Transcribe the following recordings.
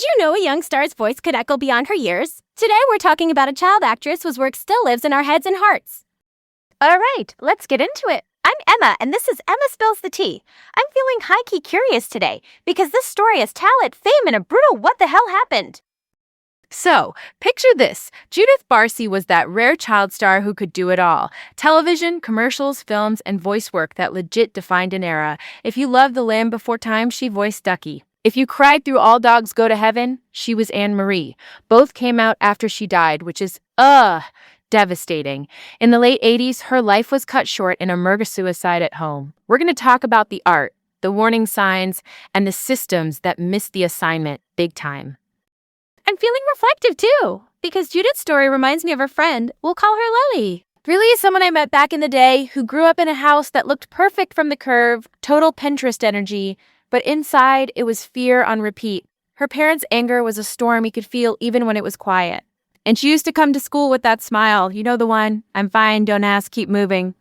Did you know a young star's voice could echo beyond her years? Today we're talking about a child actress whose work still lives in our heads and hearts. All right, let's get into it. I'm Emma, and this is Emma Spills the Tea. I'm feeling high-key curious today, because this story has talent, fame, and a brutal what the hell happened. So, picture this. Judith Barsi was that rare child star who could do it all. Television, commercials, films, and voice work that legit defined an era. If you loved The Land Before Time, she voiced Ducky. If you cried through All Dogs Go to Heaven, she was Anne Marie. Both came out after she died, which is, devastating. In the late 80s, her life was cut short in a murder-suicide at home. We're going to talk about the art, the warning signs, and the systems that missed the assignment big time. I'm feeling reflective too, because Judith's story reminds me of her friend. We'll call her Lily. Really, someone I met back in the day who grew up in a house that looked perfect from the curve, total Pinterest energy, but inside it was fear on repeat. Her parents' anger was a storm you could feel even when it was quiet. And she used to come to school with that smile, you know the one, I'm fine, don't ask, keep moving.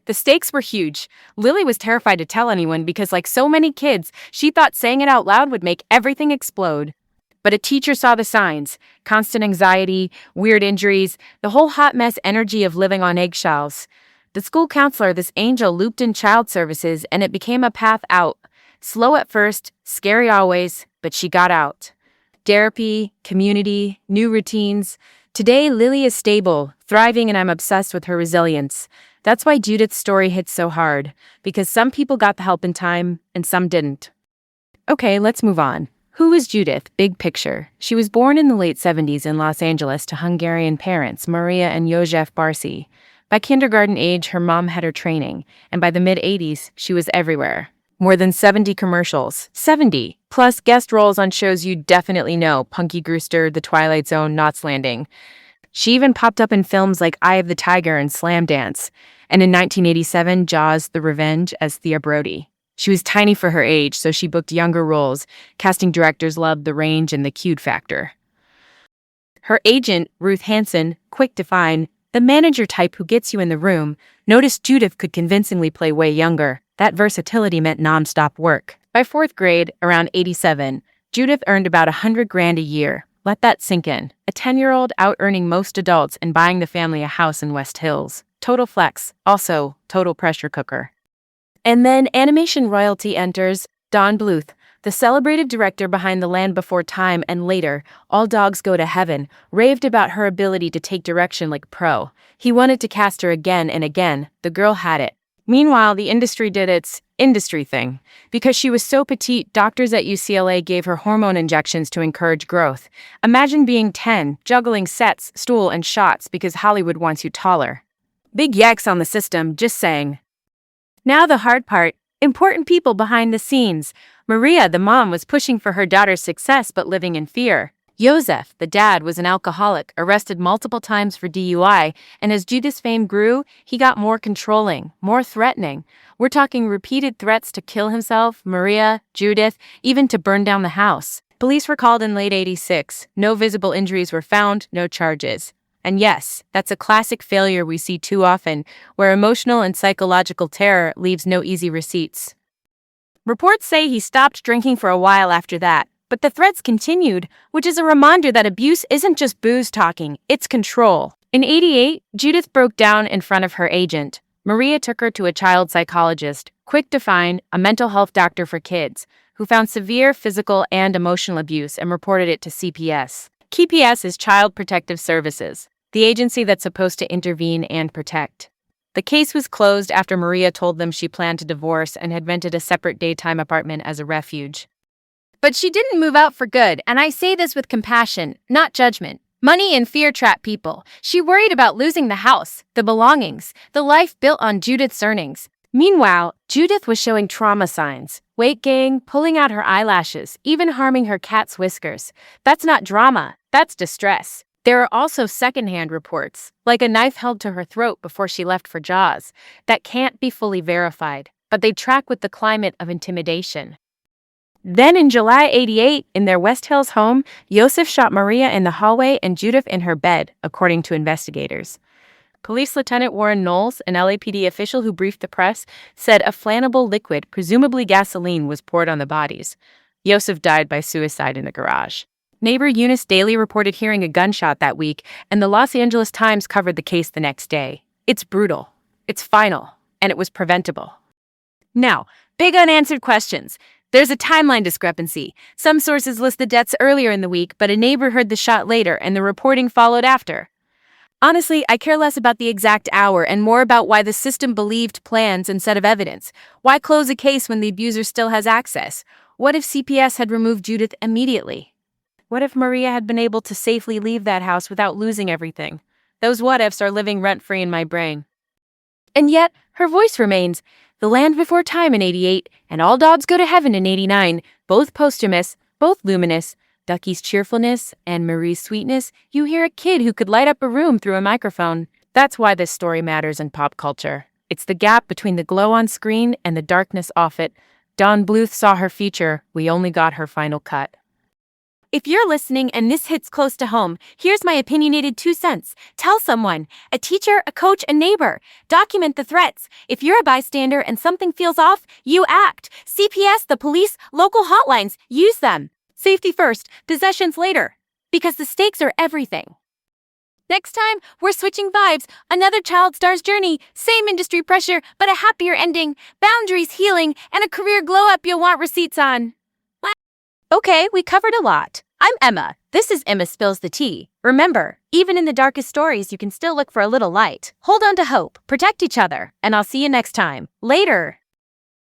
The stakes were huge. Lily was terrified to tell anyone because, like so many kids, she thought saying it out loud would make everything explode. But a teacher saw the signs: constant anxiety, weird injuries, the whole hot mess energy of living on eggshells. The school counselor, this angel, looped in child services, and it became a path out. Slow at first, scary always, but she got out. Therapy, community, new routines. Today, Lily is stable, thriving, and I'm obsessed with her resilience. That's why Judith's story hits so hard, because some people got the help in time, and some didn't. Okay, let's move on. Who was Judith? Big picture. She was born in the late 70s in Los Angeles to Hungarian parents, Maria and Judith Barsi. By kindergarten age, her mom had her training, and by the mid-80s, she was everywhere. More than 70 commercials. 70! Plus guest roles on shows you definitely know: Punky Brewster, The Twilight Zone, Knots Landing. She even popped up in films like Eye of the Tiger and Slam Dance, and in 1987, Jaws: The Revenge as Thea Brody. She was tiny for her age, so she booked younger roles. Casting directors loved the range and the cute factor. Her agent, Ruth Hansen, quick to find, the manager type who gets you in the room, noticed Judith could convincingly play way younger. That versatility meant non-stop work. By fourth grade, around 87, Judith earned about $100,000 a year. Let that sink in. A 10-year-old out-earning most adults and buying the family a house in West Hills. Total flex. Also, total pressure cooker. And then animation royalty enters. Don Bluth, the celebrated director behind The Land Before Time and later, All Dogs Go to Heaven, raved about her ability to take direction like pro. He wanted to cast her again and again. The girl had it. Meanwhile, the industry did its industry thing. Because she was so petite, doctors at UCLA gave her hormone injections to encourage growth. Imagine being 10, juggling sets, stool, and shots because Hollywood wants you taller. Big yikes on the system, just saying. Now the hard part. Important people behind the scenes. Maria, the mom, was pushing for her daughter's success but living in fear. Josef, the dad, was an alcoholic, arrested multiple times for DUI, and as Judith's fame grew, he got more controlling, more threatening. We're talking repeated threats to kill himself, Maria, Judith, even to burn down the house. Police were called in late 86. No visible injuries were found, no charges. And yes, that's a classic failure we see too often, where emotional and psychological terror leaves no easy receipts. Reports say he stopped drinking for a while after that, but the threats continued, which is a reminder that abuse isn't just booze talking, it's control. In 88, Judith broke down in front of her agent. Maria took her to a child psychologist, quick to find, a mental health doctor for kids, who found severe physical and emotional abuse and reported it to CPS. CPS is Child Protective Services, the agency that's supposed to intervene and protect. The case was closed after Maria told them she planned to divorce and had rented a separate daytime apartment as a refuge. But she didn't move out for good, and I say this with compassion, not judgment. Money and fear trap people. She worried about losing the house, the belongings, the life built on Judith's earnings. Meanwhile, Judith was showing trauma signs. Weight gain, pulling out her eyelashes, even harming her cat's whiskers. That's not drama, that's distress. There are also secondhand reports, like a knife held to her throat before she left for Jaws, that can't be fully verified, but they track with the climate of intimidation. Then in July 88, in their West Hills home, Josef shot Maria in the hallway and Judith in her bed, according to investigators. Police Lieutenant Warren Knowles, an LAPD official who briefed the press, said a flammable liquid, presumably gasoline, was poured on the bodies. Yosef died by suicide in the garage. Neighbor Eunice Daly reported hearing a gunshot that week, and the Los Angeles Times covered the case the next day. It's brutal, it's final, and it was preventable. Now, big unanswered questions. There's a timeline discrepancy. Some sources list the deaths earlier in the week, but a neighbor heard the shot later, and the reporting followed after. Honestly, I care less about the exact hour and more about why the system believed plans instead of evidence. Why close a case when the abuser still has access? What if CPS had removed Judith immediately? What if Maria had been able to safely leave that house without losing everything? Those what-ifs are living rent-free in my brain. And yet, her voice remains. The Land Before Time in 88, and All Dogs Go to Heaven in 89, both posthumous, both luminous. Ducky's cheerfulness and Marie's sweetness, you hear a kid who could light up a room through a microphone. That's why this story matters in pop culture. It's the gap between the glow on screen and the darkness off it. Dawn Bluth saw her feature, we only got her final cut. If you're listening and this hits close to home, here's my opinionated 2 cents. Tell someone, a teacher, a coach, a neighbor. Document the threats. If you're a bystander and something feels off, you act. CPS, the police, local hotlines, use them. Safety first, possessions later. Because the stakes are everything. Next time, we're switching vibes. Another child star's journey. Same industry pressure, but a happier ending. Boundaries healing, and a career glow-up you'll want receipts on. Okay, we covered a lot. I'm Emma. This is Emma Spills the Tea. Remember, even in the darkest stories, you can still look for a little light. Hold on to hope, protect each other, and I'll see you next time. Later.